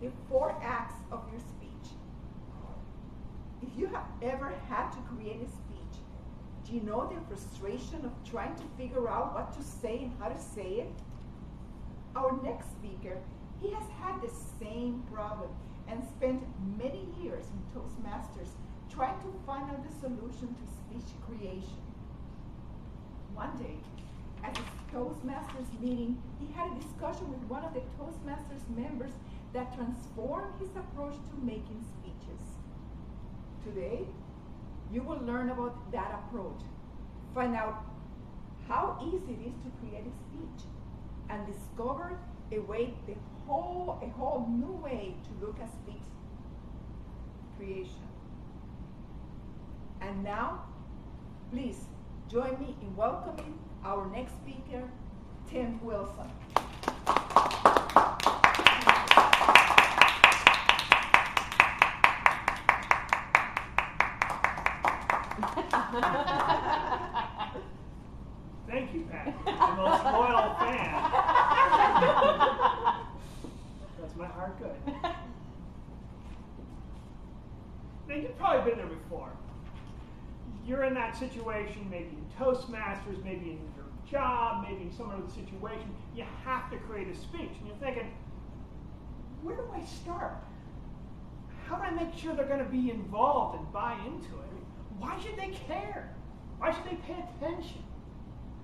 the 4 acts of your speech. If you have ever had to create a speech, do you know the frustration of trying to figure out what to say and how to say it? Our next speaker, he has had the same problem and spent many years in Toastmasters trying to find out the solution to speech creation. One day, at his Toastmasters meeting, he had a discussion with one of the Toastmasters members that transformed his approach to making speeches. Today, you will learn about that approach, find out how easy it is to create a speech, and discover a whole new way to look at speech creation. And now, please join me in welcoming our next speaker, Tim Wilson. Thank you, Pat. The most loyal fan. That's my heart good. Now, you've probably been there before. You're in that situation, maybe in Toastmasters, maybe in your job, maybe in some other situation. You have to create a speech. And you're thinking, where do I start? How do I make sure they're going to be involved and buy into it? I mean, why should they care? Why should they pay attention?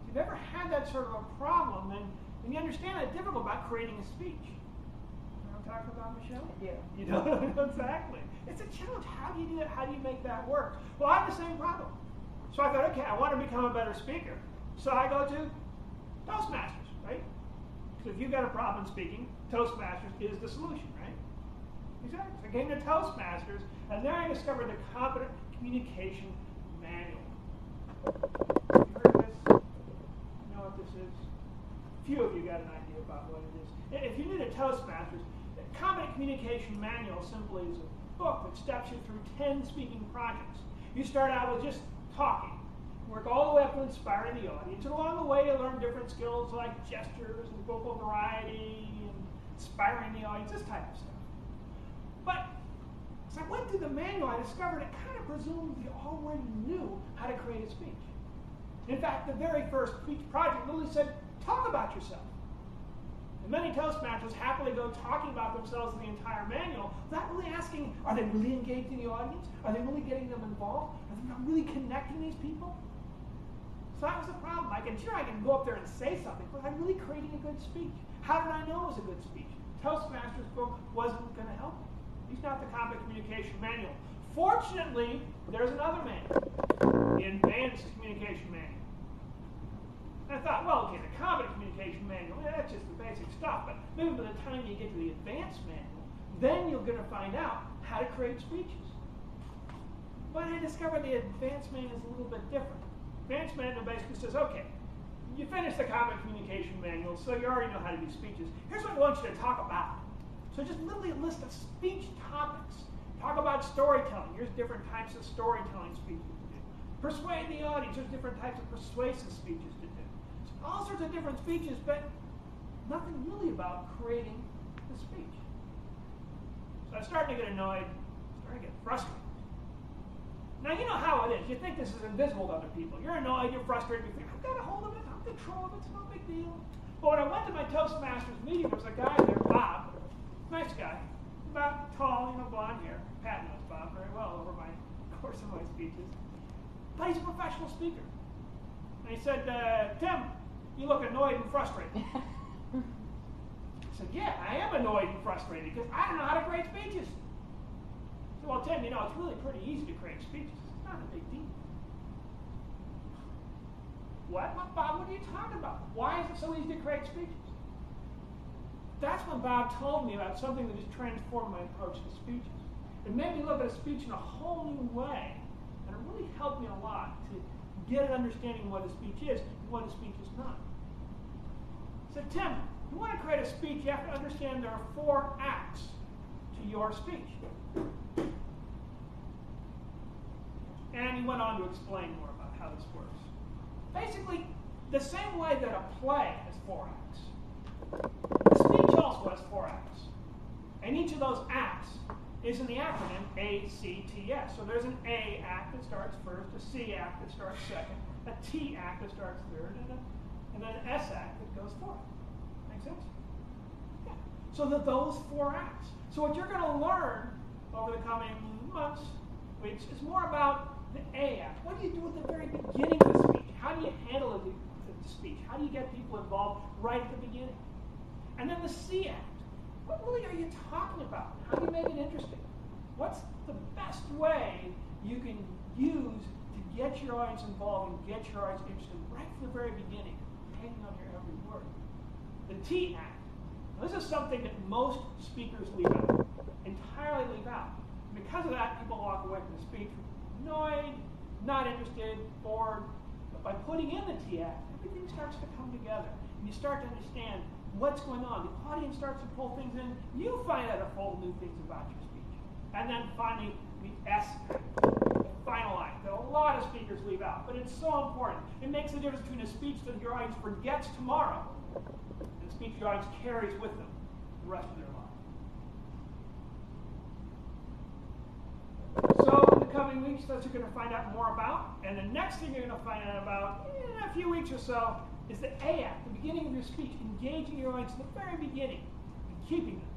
If you've ever had that sort of a problem, then you understand how difficult about creating a speech. You know what I'm talking about, Michelle? Yeah. You know, exactly. It's a challenge. How do you do it? How do you make that work? Well, I have the same problem. So I thought, okay, I want to become a better speaker. So I go to Toastmasters, right? Because if you've got a problem speaking, Toastmasters is the solution, right? Exactly. So I came to Toastmasters, and there I discovered the Competent Communication Manual. Have you heard of this? You know what this is? Few of you got an idea about what it is. If you're new to Toastmasters, the Competent Communication Manual simply is a book that steps you through 10 speaking projects. You start out with just talking, work all the way up to inspiring the audience, and along the way you learn different skills like gestures and vocal variety and inspiring the audience, this type of stuff. But as I went through the manual, I discovered it kind of presumed you already knew how to create a speech. In fact, the very first speech project literally said, talk about yourself. And many Toastmasters happily go talking about themselves in the entire manual without really asking, are they really engaged in the audience? Are they really getting them involved? Are they really connecting these people? So that was the problem. I can go up there and say something, but I'm really creating a good speech. How did I know it was a good speech? Toastmasters book wasn't going to help me. It's not the Competent Communication Manual. Fortunately, there's another manual, the Advanced Communication Manual. And I thought, well, okay, the Competent Communication Manual, that's just the basic stuff, but maybe by the time you get to the Advanced Manual, then you're going to find out how to create speeches. But I discovered the Advanced Manual is a little bit different. Advanced Manual basically says, okay, you finished the Competent Communication Manual, so you already know how to do speeches. Here's what I want you to talk about. So just literally a list of speech topics. Talk about storytelling. Here's different types of storytelling speeches to do. Persuade the audience. There's different types of persuasive speeches to do. So all sorts of different speeches, but nothing really about creating the speech. So I started to get annoyed, started to get frustrated. Now, you know how it is. You think this is invisible to other people. You're annoyed, you're frustrated, you think, I've got a hold of it, I've control of it, it's no big deal. But when I went to my Toastmasters meeting, there was a guy there, Bob, nice guy, about tall, blonde hair. Pat knows Bob very well over my course of my speeches. But he's a professional speaker. And he said, Tim, you look annoyed and frustrated. I said, yeah, I am annoyed and frustrated because I don't know how to create speeches. I said, well, Tim, it's really pretty easy to create speeches. It's not a big deal. What, Bob, what are you talking about? Why is it so easy to create speeches? That's when Bob told me about something that has transformed my approach to speeches. It made me look at a speech in a whole new way, and it really helped me a lot to get an understanding of what a speech is and what a speech is not. So, Tim, if you want to create a speech, you have to understand there are 4 acts to your speech. And he went on to explain more about how this works. Basically, the same way that a play has 4 acts, the speech also has 4 acts. And each of those acts is in the acronym ACTS. So there's an A act that starts first, a C act that starts second, a T act that starts third, and then an S act that goes fourth. Make sense? Yeah. So that those 4 acts. So what you're going to learn over the coming months, weeks, is more about the A act. What do you do at the very beginning of the speech? How do you handle the speech? How do you get people involved right at the beginning? And then the C act. What really are you talking about? How do you make it interesting? What's the best way you can use to get your audience involved and get your audience interested right from the very beginning, hanging on your every word? The T act. Now, this is something that most speakers leave out, entirely leave out. And because of that, people walk away from the speech annoyed, not interested, bored. But by putting in the T act, everything starts to come together, and you start to understand what's going on. The audience starts to pull things in. You find out a whole new things about your speech. And then finally, the S act, the final act, that a lot of speakers leave out. But it's so important. It makes the difference between a speech that your audience forgets tomorrow and a speech your audience carries with them the rest of their life. So in the coming weeks, that's what you're going to find out more about. And the next thing you're going to find out about in a few weeks or so is the A act, the beginning of your speech, engaging your audience in the very beginning and keeping them.